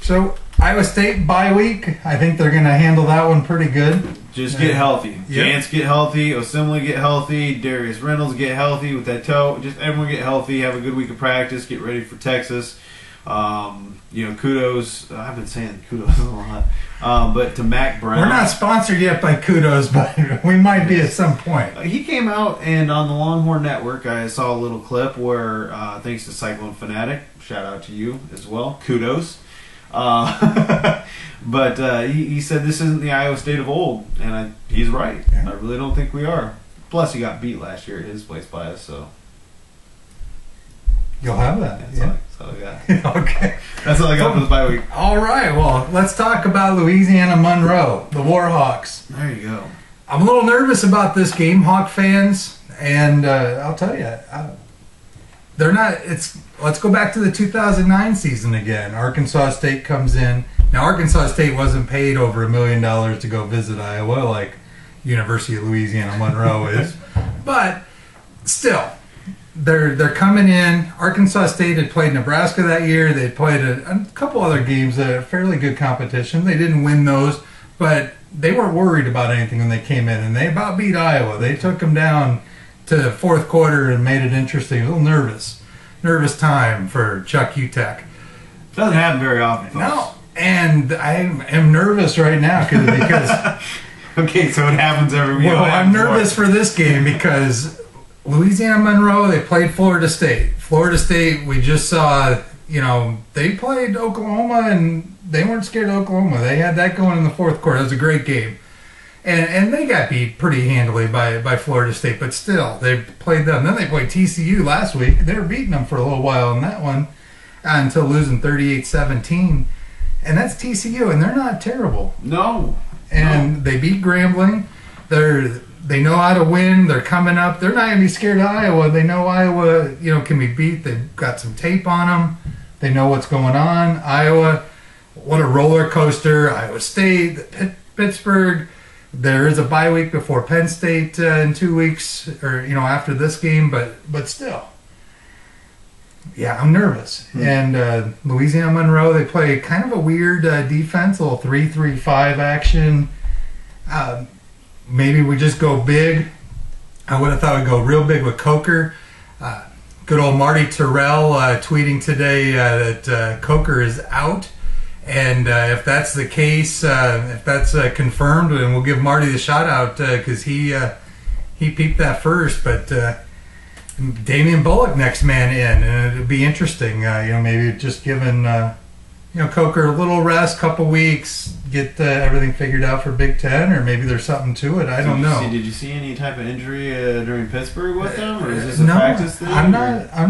So Iowa State bye week. I think they're going to handle that one pretty good. Just get healthy. Yep. Jance get healthy. Osimile get healthy. Darius Reynolds get healthy with that toe. Just everyone get healthy. Have a good week of practice. Get ready for Texas. Kudos. I've been saying kudos a lot. But to Mac Brown. We're not sponsored yet by Kudos, but we might be at some point. He came out, and on the Longhorn Network, I saw a little clip where, thanks to Cyclone Fanatic, shout out to you as well. Kudos. But he said this isn't the Iowa State of old, and he's right. Yeah. I really don't think we are. Plus, he got beat last year at his place by us, so. You'll have that. That's all I got. Okay. That's all I got for this bye week. All right. Well, let's talk about Louisiana Monroe, the Warhawks. There you go. I'm a little nervous about this game, Hawk fans, and I'll tell you, they're not. Let's go back to the 2009 season again. Arkansas State comes in. Now, Arkansas State wasn't paid over $1 million to go visit Iowa like University of Louisiana Monroe is, but still. They're coming in. Arkansas State had played Nebraska that year. They played a couple other games, a fairly good competition. They didn't win those, but they weren't worried about anything when they came in, and they about beat Iowa. They took them down to the fourth quarter and made it interesting. A little nervous time for Chuck Uteck. Doesn't happen very often, folks. No, and I am nervous right now because okay, so it happens every week. Well, I'm nervous for this game because Louisiana Monroe, they played Florida State. Florida State, we just saw, they played Oklahoma, and they weren't scared of Oklahoma. They had that going in the fourth quarter. It was a great game. And they got beat pretty handily by Florida State, but still, they played them. Then they played TCU last week. They were beating them for a little while in that one until losing 38-17. And that's TCU, and they're not terrible. No. And they beat Grambling. They know how to win. They're coming up. They're not going to be scared of Iowa. They know Iowa, can be beat. They've got some tape on them. They know what's going on. Iowa, what a roller coaster. Iowa State, Pittsburgh. There is a bye week before Penn State in 2 weeks, or after this game. But still, yeah, I'm nervous. And Louisiana Monroe, they play kind of a weird defense, a little 3-3-5 action. Maybe we just go big. I would have thought we'd go real big with Coker. Good old Marty Terrell tweeting today that Coker is out. And if that's the case, if that's confirmed, then we'll give Marty the shout out because he peeped that first. But Damian Bullock next man in, and it'll be interesting. Maybe just giving Coker a little rest, couple weeks, get everything figured out for Big Ten, or maybe there's something to it. I don't know. Did you see any type of injury during Pittsburgh with them, or is this a practice thing? I'm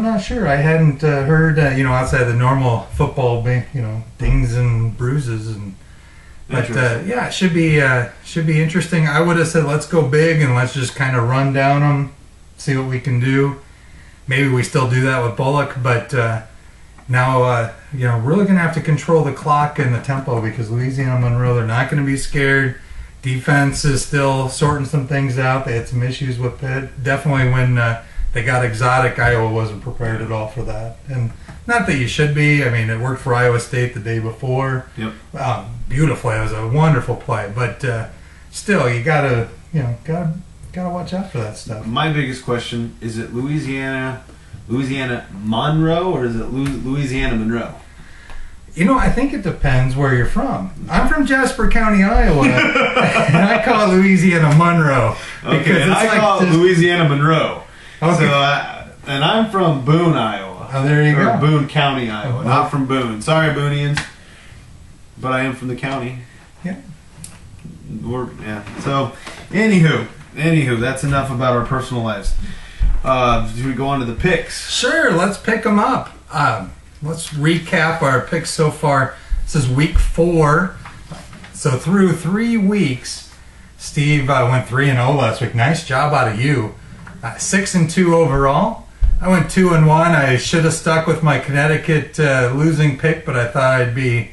not sure. I hadn't heard. Outside the normal football, dings and bruises, but yeah, it should be interesting. I would have said let's go big and let's just kind of run down them, see what we can do. Maybe we still do that with Bullock, but. Now, really going to have to control the clock and the tempo because Louisiana Monroe, they're not going to be scared. Defense is still sorting some things out. They had some issues with Pitt. Definitely when they got exotic, Iowa wasn't prepared at all for that. And not that you should be. I mean, it worked for Iowa State the day before. Yep. Beautifully. It was a wonderful play. But still, you got to watch out for that stuff. My biggest question, is it Louisiana Monroe, or is it Louisiana Monroe? I think it depends where you're from. I'm from Jasper County, Iowa, and I call it Louisiana Monroe. Okay, and I call it Louisiana Monroe. Okay. So, and I'm from Boone, Iowa. Oh, there you go. Boone County, Iowa, not from Boone. Sorry, Boonians, but I am from the county. Yeah. So, anywho, that's enough about our personal lives. Should we go on to the picks? Sure, let's pick them up. Let's recap our picks so far. This is week 4. So through 3 weeks, Steve went 3-0 last week. Nice job out of you. 6-2 overall. I went 2-1. I should have stuck with my Connecticut losing pick, but I thought I'd be...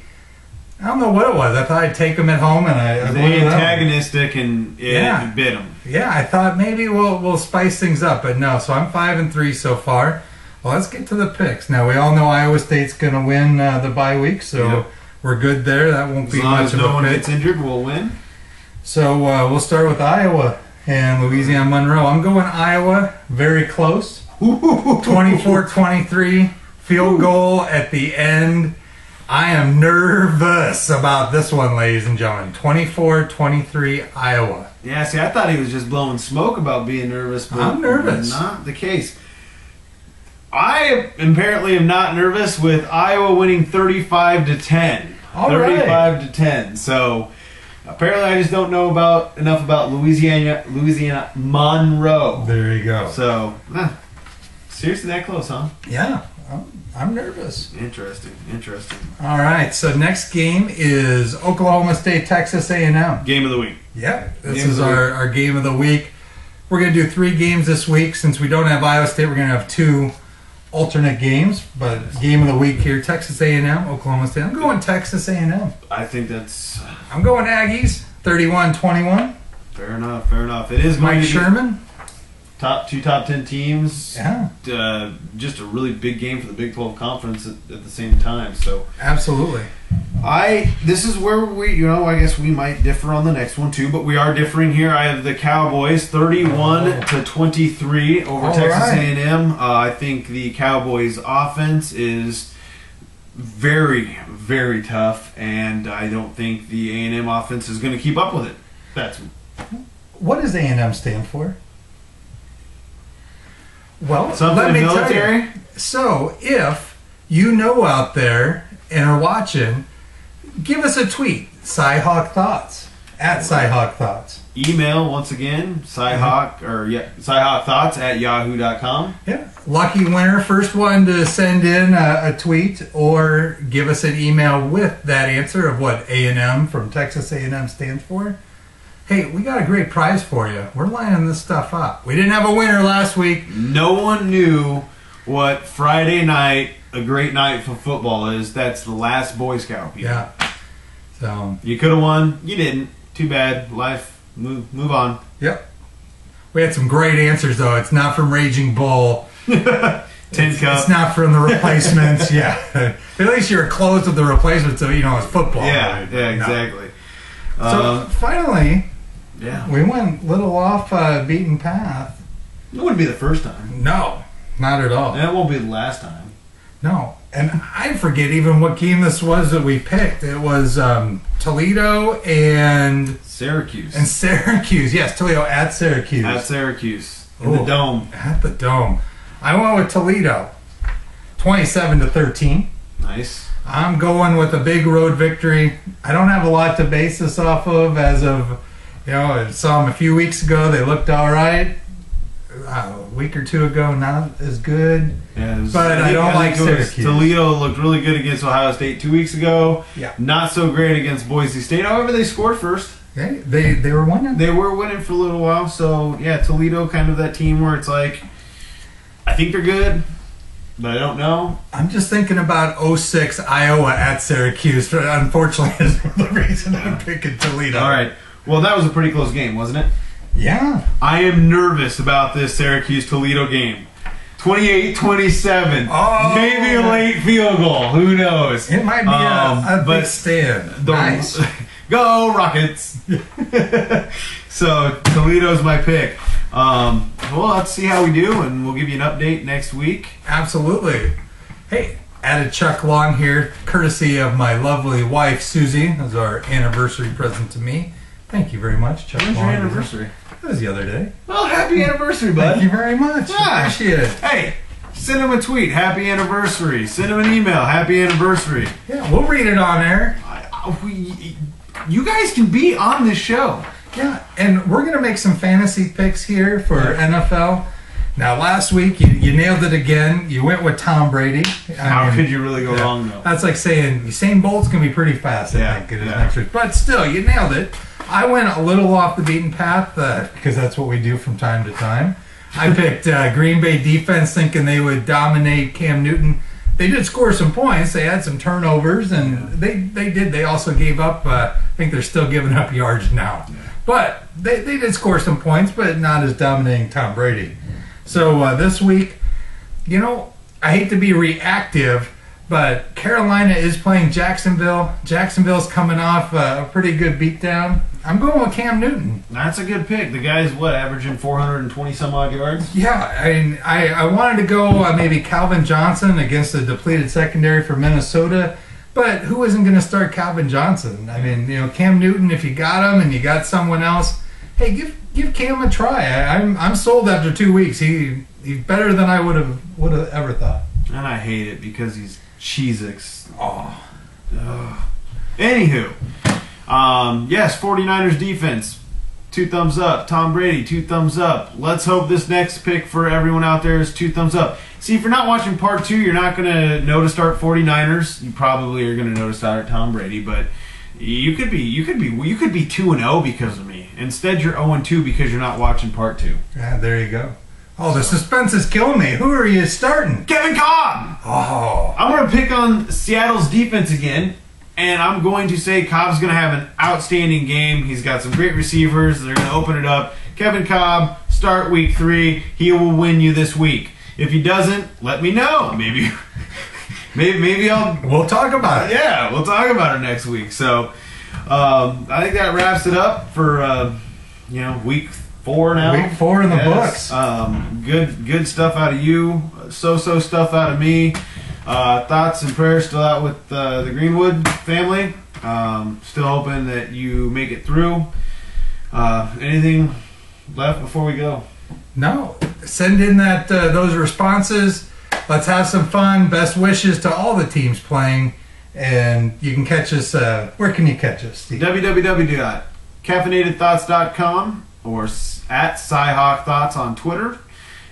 I don't know what it was. I thought I'd take them at home, and I antagonistic and bit them. Yeah, I thought maybe we'll spice things up, but no. So I'm 5-3 so far. Well, let's get to the picks. Now we all know Iowa State's going to win the bye week, so we're good there. That won't be As long much as of no a one pick. gets injured, we'll win. So we'll start with Iowa and Louisiana Monroe. I'm going Iowa, very close. 24-23, field goal at the end. I am nervous about this one, ladies and gentlemen. 24-23, Iowa. Yeah, see, I thought he was just blowing smoke about being nervous, but I'm nervous. Not the case. I apparently am not nervous with Iowa winning 35-10. All right. 35-10. So apparently I just don't know enough about Louisiana Monroe. There you go. So seriously that close, huh? Yeah, I'm nervous. Interesting. All right, so next game is Oklahoma State, Texas A&M. Game of the week. Yep, this is our game of the week. We're going to do 3 games this week. Since we don't have Iowa State, we're going to have 2 alternate games. But game of the week here, Texas A&M, Oklahoma State. I'm going Texas A&M. I think that's... I'm going Aggies, 31-21. Fair enough. It is Mike Sherman. Top 10 teams. Yeah. Just a really big game for the Big 12 Conference at the same time. So absolutely. This is where we, I guess we might differ on the next one too, but we are differing here. I have the Cowboys 31-23 over Texas A&M. I think the Cowboys offense is very, very tough, and I don't think the A&M offense is going to keep up with it. What does A&M stand for? Well, something let me military. Tell you. So, if you know out there and are watching, give us a tweet. CyHawkThoughts at CyHawkThoughts. Email once again CyHawkThoughts at yahoo.com. Yeah, lucky winner, first one to send in a tweet or give us an email with that answer of what A&M from Texas A&M stands for. Hey, we got a great prize for you. We're lining this stuff up. We didn't have a winner last week. No one knew what Friday night, a great night for football is. That's the last Boy Scout people. Yeah. So you could have won. You didn't. Too bad. Life. Move on. Yep. We had some great answers, though. It's not from Raging Bull. Tin Cup. It's not from the Replacements. Yeah. At least you're close with the Replacements, so it's football. Yeah, exactly. So finally... Yeah, we went a little off beaten path. It wouldn't be the first time. No, not at all. And it won't be the last time. No, and I forget even what game this was that we picked. It was Toledo and Syracuse. Yes, Toledo at Syracuse. At Syracuse. In the Dome. At the Dome. I went with Toledo, 27-13. Nice. I'm going with a big road victory. I don't have a lot to base this off of as of... I saw them a few weeks ago. They looked all right. A week or 2 ago, not as good. Yeah, but I don't like Syracuse. Toledo looked really good against Ohio State 2 weeks ago. Yeah. Not so great against Boise State. However, they scored first. They were winning. They were winning for a little while. So, yeah, Toledo kind of that team where it's like, I think they're good, but I don't know. I'm just thinking about 06 Iowa at Syracuse. Unfortunately, is the reason I'm picking Toledo. All right. Well, that was a pretty close game, wasn't it? Yeah. I am nervous about this Syracuse-Toledo game. 28-27. Oh. Maybe a late field goal. Who knows? It might be a big stand. Nice. Go, Rockets. So, Toledo's my pick. Well, let's see how we do, and we'll give you an update next week. Absolutely. Hey, added Chuck Long here, courtesy of my lovely wife, Susie, as our anniversary present to me. Thank you very much, Chuck Long. When's your anniversary? It was the other day. Well, happy anniversary, bud. Thank you very much. Yeah. Appreciate it. Hey, send him a tweet, happy anniversary. Send him an email, happy anniversary. Yeah, we'll read it on air. You guys can be on this show. Yeah, and we're going to make some fantasy picks here for NFL. Now, last week, you nailed it again. You went with Tom Brady. How could you really go wrong, though? That's like saying Usain Bolt's going to be pretty fast, I think, next week. But still, you nailed it. I went a little off the beaten path because that's what we do from time to time. I picked Green Bay defense thinking they would dominate Cam Newton. They did score some points. They had some turnovers, and they did. They also gave up. I think they're still giving up yards now. Yeah. But they did score some points, but not as dominating Tom Brady. So this week, I hate to be reactive, But Carolina is playing Jacksonville. Jacksonville's coming off a pretty good beatdown. I'm going with Cam Newton. That's a good pick. The guy's, averaging 420 some odd yards? Yeah, I wanted to go maybe Calvin Johnson against the depleted secondary for Minnesota. But who isn't going to start Calvin Johnson? I mean, Cam Newton, if you got him and you got someone else, hey, give Cam a try. I'm sold after 2 weeks. He's better than I would have ever thought. And I hate it because he's Cheez-Ix. Oh. Anywho, yes, 49ers defense, 2 thumbs up. Tom Brady, 2 thumbs up. Let's hope this next pick for everyone out there is 2 thumbs up. See, if you're not watching part 2, you're not going to know to start 49ers. You probably are going to know to start Tom Brady, but you could be 2-0 because of me. Instead, you're 0-2 because you're not watching part 2. Yeah, there you go. Oh, the suspense is killing me. Who are you starting? Kevin Cobb! Oh. I'm going to pick on Seattle's defense again, and I'm going to say Cobb's going to have an outstanding game. He's got some great receivers. They're going to open it up. Kevin Cobb, start week 3. He will win you this week. If he doesn't, let me know. Maybe We'll talk about it. Yeah, we'll talk about it next week. So I think that wraps it up for week 4 now. Week 4 in the books. Good stuff out of you. So stuff out of me. Thoughts and prayers still out with the Greenwood family. Still hoping that you make it through. Anything left before we go? No. Send in those responses. Let's have some fun. Best wishes to all the teams playing. And you can catch us. Where can you catch us, Steve? www.caffeinatedthoughts.com or at CyHawkThoughts on Twitter.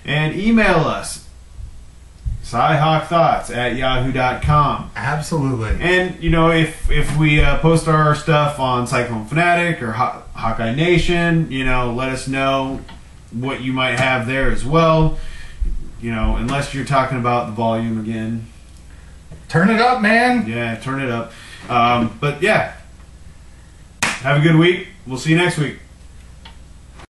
And email us, CyHawkThoughts@yahoo.com. Absolutely. And, if we post our stuff on Cyclone Fanatic or Hawkeye Nation, let us know what you might have there as well. Unless you're talking about the volume again. Turn it up, man. Yeah, turn it up. But yeah, have a good week. We'll see you next week.